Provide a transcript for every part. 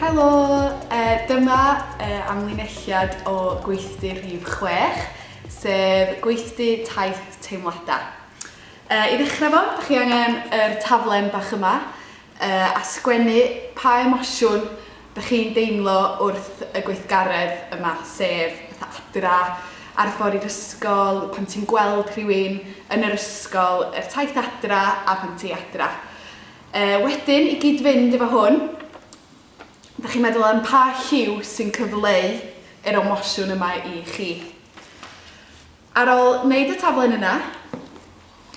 Helo, dyma Amlinelliad o Gweithdai rhif 6, sef Gweithdai Taith Teimladau. I ddechrau fo, ydych chi angen yr taflen bach yma a sgwennu pa emosiwn ydych chi'n deimlo wrth y gweithgaredd yma, sef adra, ar ffordd i'r ysgol, pan ti'n gweld rhywun yn yr ysgol, yr taith adra a pan ti adra. Wedyn, i gyd-fynd efo hwn, ydych chi'n meddwl am pa lliw sy'n cyfleu yr emosiwn yma i chi. Ar ôl wneud y taflen yna,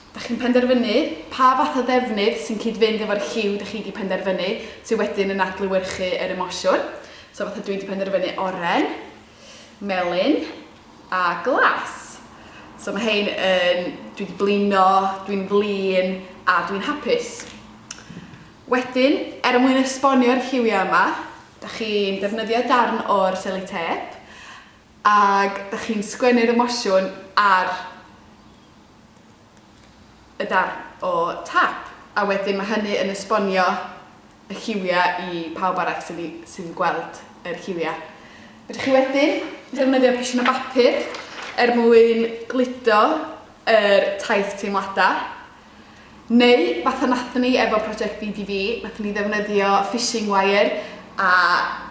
ydych chi'n penderfynu pa fath o ddefnydd sy'n cyd-fynd efo'r lliw ydych chi wedi penderfynu sydd wedyn yn adlewyrchu yr emosiwn. So fatha dwi wedi penderfynu oren, melyn a glas. So mae hein yn dwi wedi blino, dwi'n flin a dwi'n hapus. Wedyn, mwyn esbonio'r lliwiau yma, ydych chi'n defnyddio darn o'r selitêp ac ydych chi'n sgwennu'r emosiwn ar y darn o tap. A wedyn mae hynny yn esbonio y lliwiau i pawb arall sy'n gweld yr lliwiau. Ydych chi wedyn defnyddio pisiwn o bapur mwyn gludo yr taith teimladau. Neu, fatha nathon ni efo prosiect BDV, nathon ni ddefnyddio fishing wire a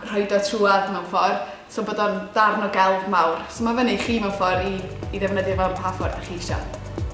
rhoid o trwad mewn ffordd, so bod o'n darn o gelf mawr. So mae fyny chi mewn ffordd i ddefnyddio fo'n pa ffordd ydych chi eisiau.